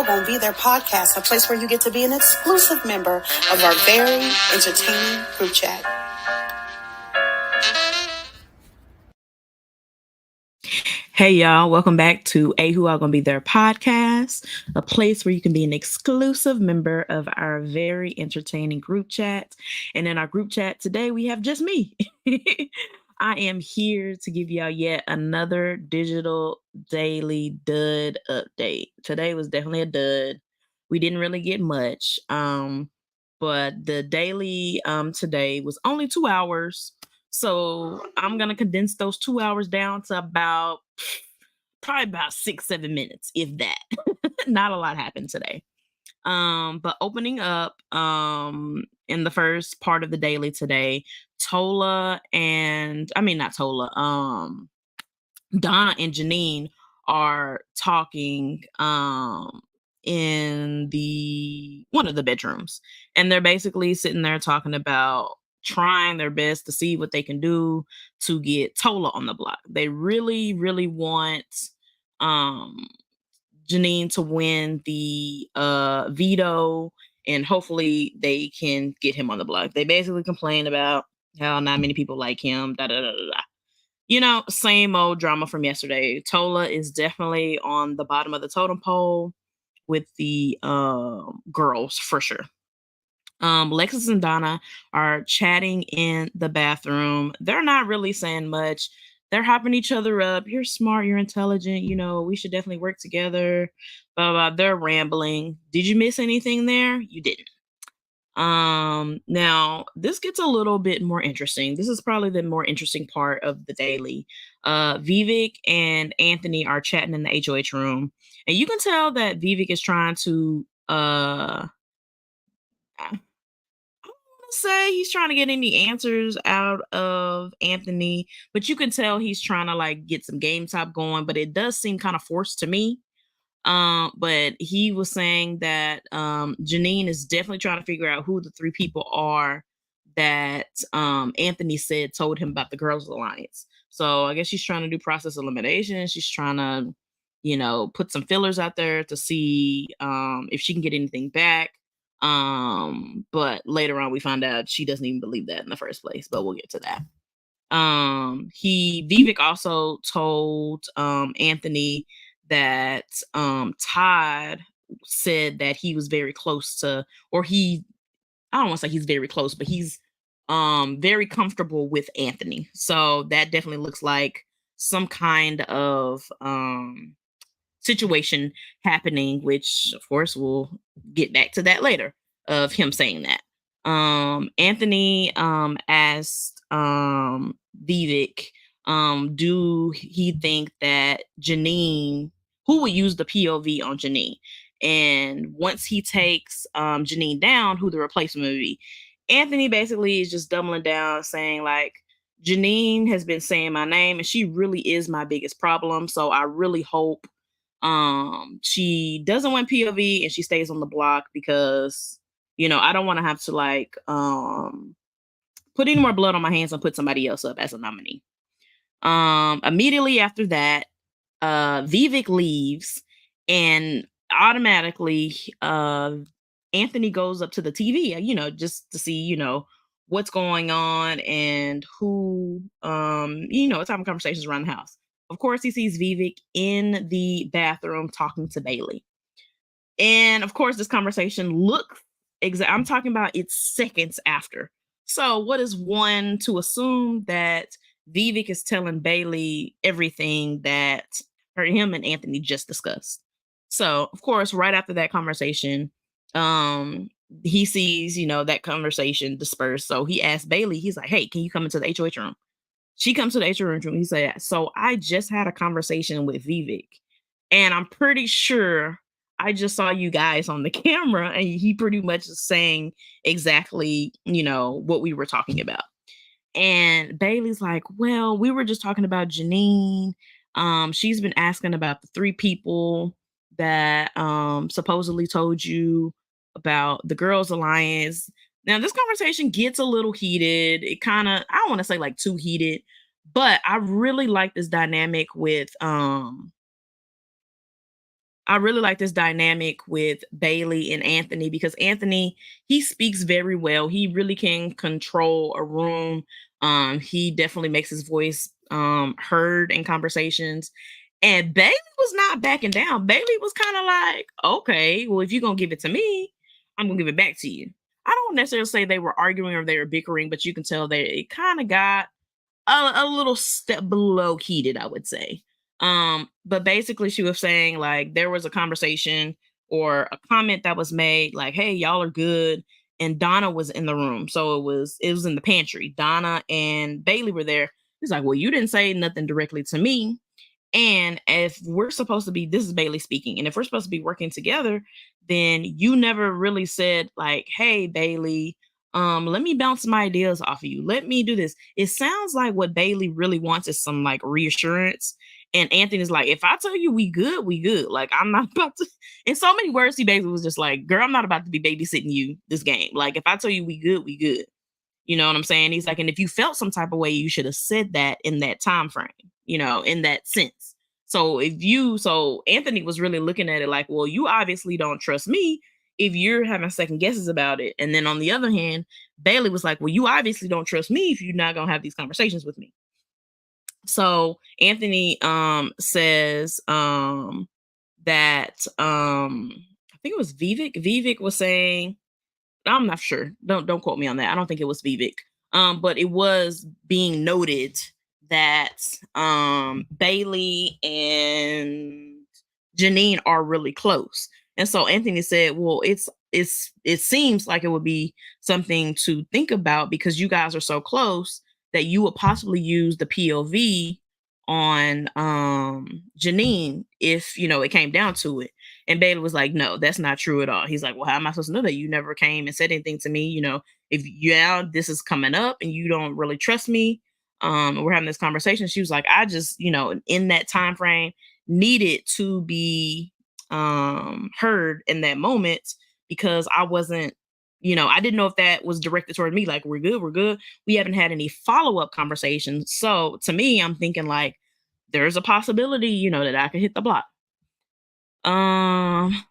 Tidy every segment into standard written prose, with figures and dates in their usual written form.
All Gonna Be There podcast, a place where you get to be an exclusive member of our very entertaining group chat. Hey y'all, welcome back to Who All Gonna Be There podcast, a place where you can be an exclusive member of our very entertaining group chat. And in our group chat today, we have just me. I am here to give y'all yet another digital daily dud update. Today was definitely a dud. We didn't really get much. But the daily today was only 2 hours. So I'm gonna condense those 2 hours down to probably about 6-7 minutes, if that. Not a lot happened today. But opening up in the first part of the daily today, Tola and I mean not Tola, Donna and Janine are talking in the one of the bedrooms, and they're basically sitting there talking about trying their best to see what they can do to get Tola on the block. They really, really want um Janine to win the veto, and hopefully they can get him on the block. They basically complain about how not many people like him, da da da da da. You know, same old drama from yesterday. Tola is definitely on the bottom of the totem pole with the girls for sure. Lexus and Donna are chatting in the bathroom. They're not really saying much. They're hyping each other up. You're smart, you're intelligent, you know, we should definitely work together. Blah, blah, blah. They're rambling. Did you miss anything there? You didn't. Now this gets a little bit more interesting. This is probably the more interesting part of the daily. Vivek and Anthony are chatting in the HOH room, and you can tell that Vivek is trying to I don't want to say he's trying to get any answers out of Anthony, but you can tell he's trying to like get some game top going, but it does seem kind of forced to me. But he was saying that Janine is definitely trying to figure out who the 3 people are that Anthony said told him about the Girls Alliance. So I guess she's trying to do process elimination. She's trying to, you know, put some fillers out there to see if she can get anything back. But later on we find out she doesn't even believe that in the first place, but we'll get to that. Vivek also told Anthony that Todd said that he was very close to, or I don't want to say he's very close, but he's very comfortable with Anthony. So that definitely looks like some kind of situation happening, which of course we'll get back to that later of him saying that. Anthony asked Vivek, do he think that Janine, who would use the POV on Janine? And once he takes Janine down, who the replacement would be? Anthony basically is just doubling down, saying like, Janine has been saying my name and she really is my biggest problem. So I really hope she doesn't win POV and she stays on the block, because you know I don't want to have to like put any more blood on my hands and put somebody else up as a nominee. Immediately after that, Vivek leaves, and automatically Anthony goes up to the TV, you know, just to see, you know, what's going on and who you know, what's having conversations around the house. Of course, he sees Vivek in the bathroom talking to Byyyeee. And of course, this conversation looks I'm talking about it's seconds after. So what is one to assume that Vivek is telling Byyyeee everything that him and Anthony just discussed. So of course, right after that conversation, he sees, you know, that conversation dispersed. So he asked Byyyeee, he's like, hey, can you come into the HOH room? She comes to the HOH room. He said, so I just had a conversation with Vivek, and I'm pretty sure I just saw you guys on the camera, and he pretty much is saying exactly, you know, what we were talking about. And Bailey's like, well, we were just talking about Janine. She's been asking about the 3 people that supposedly told you about the Girls Alliance. Now, this conversation gets a little heated. It kind of, I don't want to say like too heated, but I really like this dynamic with I really like this dynamic with Byyyeee and Anthony because Anthony, he speaks very well. He really can control a room. He definitely makes his voice heard in conversations. And Byyyeee was not backing down. Byyyeee was kind of like, okay, well, if you're gonna give it to me, I'm gonna give it back to you. I don't necessarily say they were arguing or they were bickering, but you can tell that it kind of got a little step below heated, I would say. But basically she was saying like there was a conversation or a comment that was made like, hey, y'all are good. And Donna was in the room. So it was in the pantry. Donna and Byyyeee were there. He's like, well, you didn't say nothing directly to me. And if we're supposed to be, this is Byyyeee speaking, and if we're supposed to be working together, then you never really said like, hey, Byyyeee, let me bounce some ideas off of you. Let me do this. It sounds like what Byyyeee really wants is some like reassurance. And Anthony's like, if I tell you we good, we good. Like, I'm not about to, in so many words, he basically was just like, girl, I'm not about to be babysitting you this game. Like, if I tell you we good, we good. You know what I'm saying? He's like, and if you felt some type of way, you should have said that in that time frame, in that sense. So Anthony was really looking at it like, well, you obviously don't trust me if you're having second guesses about it. And then on the other hand, Byyyeee was like, well, you obviously don't trust me if you're not gonna have these conversations with me. So Anthony says that I think it was Vivek. Vivek was saying, I'm not sure. Don't quote me on that. I don't think it was Vivek. But it was being noted that Byyyeee and Janine are really close. And so Anthony said, well, it seems like it would be something to think about because you guys are so close that you would possibly use the POV on Janine if it came down to it. And Byyyeee was like, no, that's not true at all. He's like, well, how am I supposed to know that? You never came and said anything to me. If this is coming up and you don't really trust me, and we're having this conversation. She was like, I just, in that time frame, needed to be heard in that moment because I wasn't, I didn't know if that was directed toward me. Like, we're good, we're good. We haven't had any follow-up conversations. So to me, I'm thinking like, there's a possibility, that I could hit the block.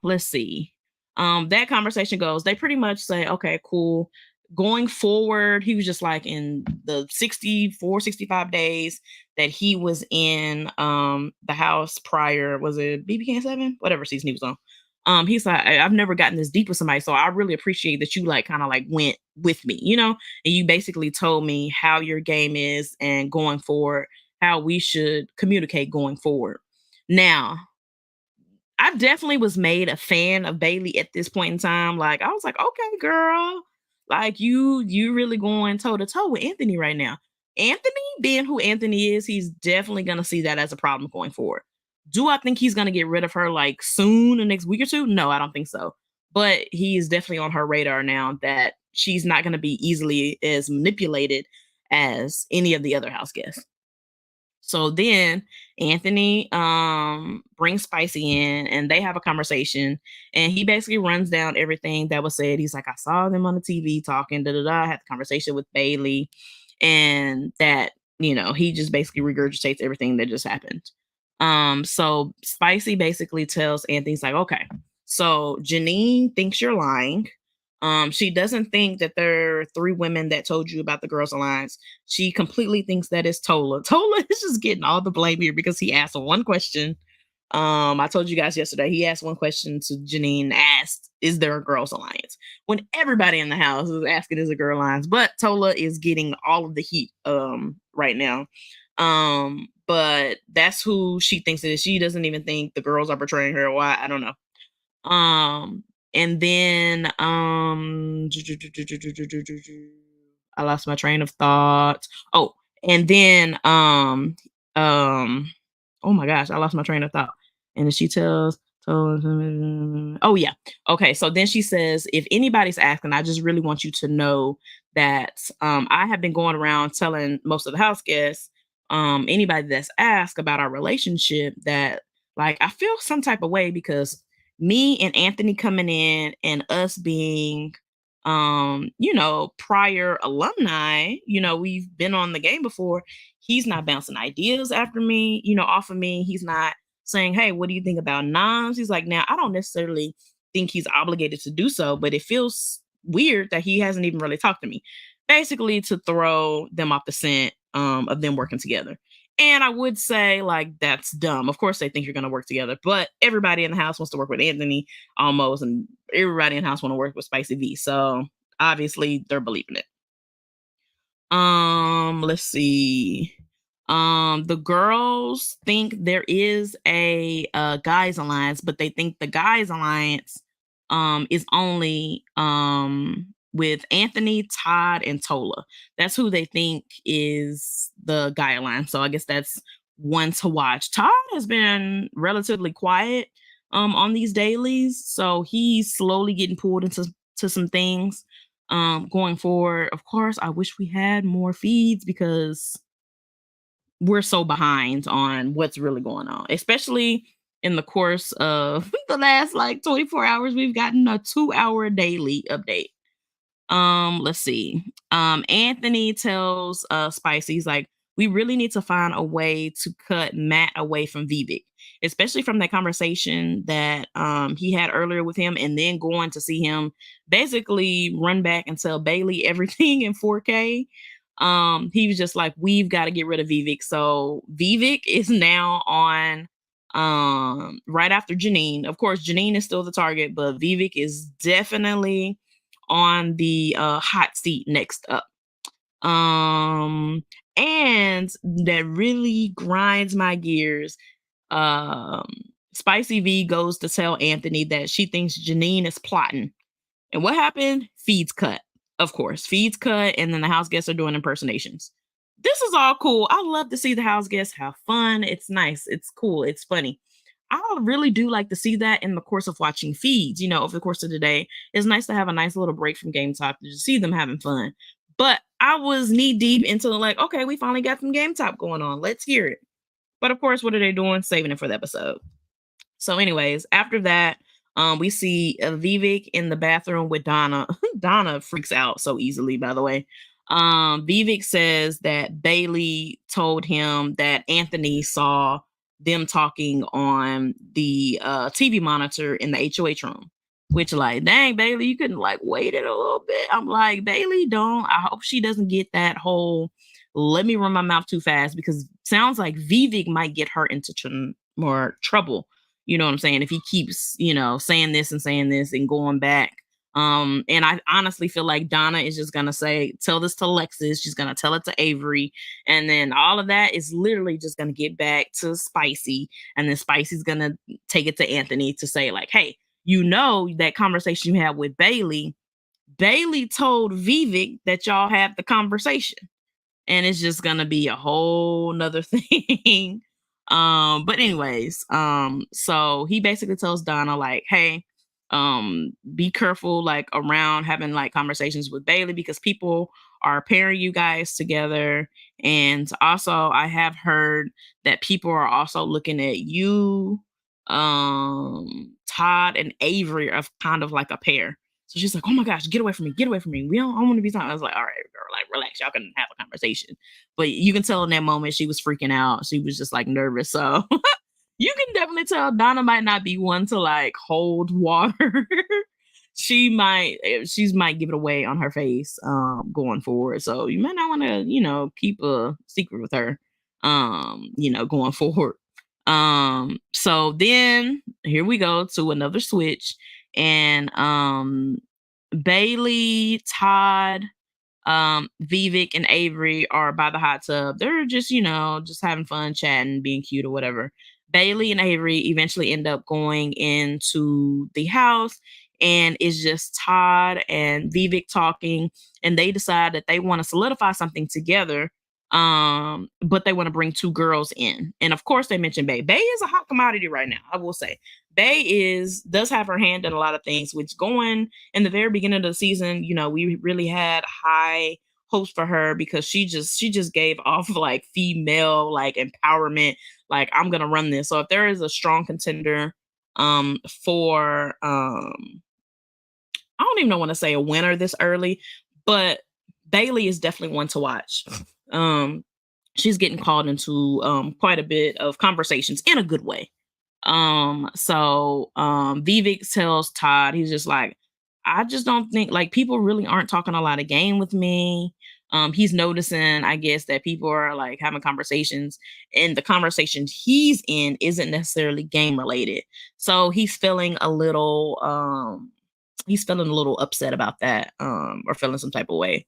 Let's see. That conversation goes, they pretty much say, okay, cool. Going forward, he was just like in the 64, 65 days that he was in the house prior, was it BB 7? Whatever season he was on. He's like, I've never gotten this deep with somebody, so I really appreciate that you like kind of like went with me, and you basically told me how your game is and going forward, how we should communicate going forward. Now, I definitely was made a fan of Byyyeee at this point in time. Like, I was like, okay, girl, like you really going toe to toe with Anthony right now. Anthony, being who Anthony is, he's definitely gonna see that as a problem going forward. Do I think he's gonna get rid of her like soon, the next week or two? No, I don't think so. But he is definitely on her radar now that she's not gonna be easily as manipulated as any of the other house guests. So then Anthony brings Spicy in and they have a conversation and he basically runs down everything that was said. He's like, I saw them on the TV talking, da da da. I had the conversation with Byyyeee, and that, he just basically regurgitates everything that just happened. So Spicy basically tells Anthony, he's like, okay, so Janine thinks you're lying. She doesn't think that there are 3 women that told you about the Girls Alliance. She completely thinks that it's Tola. Tola is just getting all the blame here because he asked one question. I told you guys yesterday, he asked one question to Janine, asked, is there a Girls Alliance? When everybody in the house is asking, is a Girl Alliance? But Tola is getting all of the heat right now. But that's who she thinks it is. She doesn't even think the girls are betraying her or why. I don't know. And then I lost my train of thought. Oh, and then oh my gosh, I lost my train of thought. And then she oh yeah. Okay, so then she says, if anybody's asking, I just really want you to know that I have been going around telling most of the house guests, anybody that's asked about our relationship, that like I feel some type of way because me and Anthony coming in and us being prior alumni, we've been on the game before. He's not bouncing ideas after me, off of me. He's not saying, hey, what do you think about noms? He's like, now I don't necessarily think he's obligated to do so, but it feels weird that he hasn't even really talked to me. Basically to throw them off the scent of them working together. And I would say, like, that's dumb. Of course, they think you're going to work together, but everybody in the house wants to work with Anthony almost, and everybody in the house want to work with Spicy V. So obviously, they're believing it. Let's see. The girls think there is a guys alliance, but they think the guys alliance is only with Anthony, Todd, and Tola. That's who they think is the guy alliance. So I guess that's one to watch. Todd has been relatively quiet on these dailies, so he's slowly getting pulled into some things going forward. Of course, I wish we had more feeds because we're so behind on what's really going on, especially in the course of the last like 24 hours. We've gotten a 2-hour daily update. Let's see. Anthony tells Spicy, he's like, we really need to find a way to cut Matt away from Vivek, especially from that conversation that he had earlier with him, and then going to see him basically run back and tell Byyyeee everything in 4K. He was just like, we've got to get rid of Vivek. So Vivek is now on right after Janine. Of course, Janine is still the target, but Vivek is definitely on the hot seat next up. And that really grinds my gears. Spicy V goes to tell Anthony that she thinks Janine is plotting. And what happened? Feeds cut. Of course, feeds cut, and then the house guests are doing impersonations. This is all cool. I love to see the house guests have fun. It's nice. It's cool. It's funny. I really do like to see that in the course of watching feeds, over the course of the day. It's nice to have a nice little break from Game Top to just see them having fun. But I was knee deep into like, okay, we finally got some Game Top going on. Let's hear it. But of course, what are they doing? Saving it for the episode. So anyways, after that, we see Vivek in the bathroom with Donna. Donna freaks out so easily, by the way. Vivek says that Byyyeee told him that Anthony saw them talking on the TV monitor in the HOH room, which like, dang, Byyyeee, you couldn't like wait it a little bit. I'm like, Byyyeee, don't. I hope she doesn't get that whole, let me run my mouth too fast, because sounds like Vivek might get her into more trouble. You know what I'm saying? If he keeps, saying this and going back. And I honestly feel like Donna is just going to tell this to Lexus. She's going to tell it to Avery. And then all of that is literally just going to get back to Spicy. And then Spicy's going to take it to Anthony to say like, hey, that conversation you had with Byyyeee told Vivek that y'all had the conversation. And it's just going to be a whole nother thing. But anyways, so he basically tells Donna like, hey, be careful like around having like conversations with Byyyeee, because people are pairing you guys together. And also I have heard that people are also looking at you, Todd and Avery are kind of like a pair. So she's like, oh my gosh, get away from me. I don't want to be talking. I was like, all right, girl, like relax. Y'all can have a conversation. But you can tell in that moment she was freaking out. She was just like nervous. So you can definitely tell Donna might not be one to like hold water. She might give it away on her face going forward. So you might not want to, keep a secret with her, going forward. So then here we go to another switch. And Byyyeee, Todd, Vivek, and Avery are by the hot tub. They're just, just having fun, chatting, being cute or whatever. Byyyeee and Avery eventually end up going into the house, and it's just Todd and Vivek talking, and they decide that they want to solidify something together. But they want to bring 2 girls in. And of course they mentioned Byyyeee. Byyyeee is a hot commodity right now, I will say. Byyyeee does have her hand in a lot of things, which going in the very beginning of the season, we really had high hopes for her because she just gave off like female like empowerment, like I'm gonna run this. So if there is a strong contender for I don't even want to say a winner this early, but Byyyeee is definitely one to watch. She's getting called into quite a bit of conversations in a good way. Vivek tells Todd, he's just like, I just don't think like people really aren't talking a lot of game with me. He's noticing, I guess, that people are like having conversations, and the conversations he's in isn't necessarily game related. So he's feeling a little upset about that, or feeling some type of way.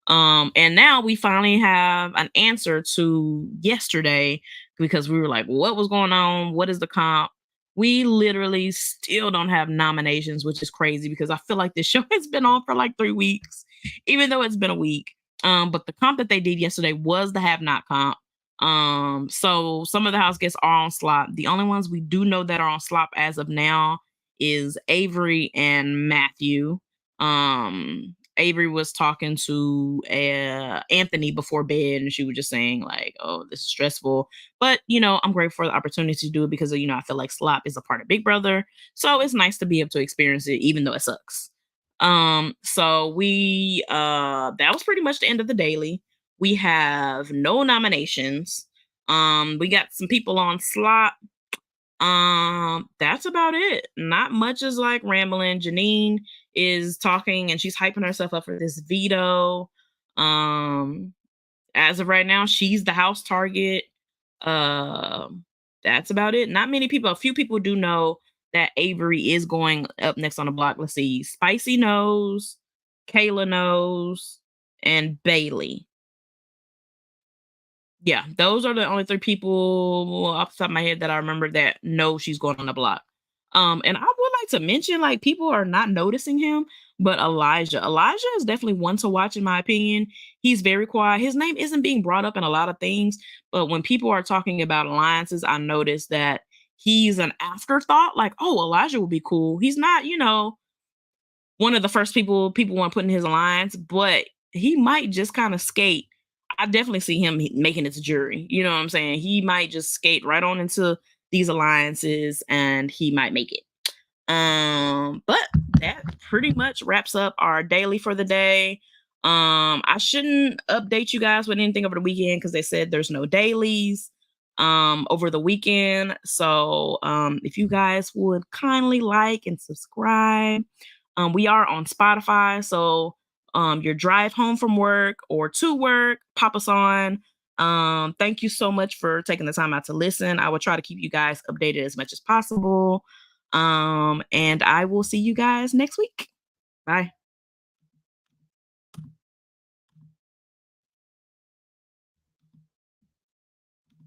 And now we finally have an answer to yesterday, because we were like, what was going on? What is the comp? We literally still don't have nominations, which is crazy because I feel like this show has been on for like 3 weeks, even though it's been a week. But the comp that they did yesterday was the have not comp. So some of the house guests are on slop. The only ones we do know that are on slop as of now is Avery and Matthew. Avery was talking to Anthony before bed, and she was just saying like, "Oh, this is stressful," but I'm grateful for the opportunity to do it because I feel like slop is a part of Big Brother, so it's nice to be able to experience it, even though it sucks. So we that was pretty much the end of the daily. We have no nominations. We got some people on slot. That's about it. Not much is like rambling. Janine is talking and she's hyping herself up for this veto. Um, as of right now, she's the house target. That's about it. Not many people, a few people do know that Avery is going up next on the block. Let's see. Spicy knows, Kayla knows, and Bailey. Yeah, those are the only 3 people off the top of my head that I remember that know she's going on the block. And I would like to mention, like, people are not noticing him, but Elijah is definitely one to watch, in my opinion. He's very quiet. His name isn't being brought up in a lot of things, but when people are talking about alliances, I notice that he's an afterthought. Like, oh, Elijah would be cool. He's not, one of the first people want to put in his alliance, but he might just kind of skate. I definitely see him making it to jury. You know what I'm saying? He might just skate right on into these alliances and he might make it. But that pretty much wraps up our daily for the day. I shouldn't update you guys with anything over the weekend because they said there's no dailies over the weekend. So if you guys would kindly like and subscribe. We are on Spotify, so your drive home from work or to work, pop us on. Thank you so much for taking the time out to listen. I will try to keep you guys updated as much as possible. And I will see you guys next week. Bye.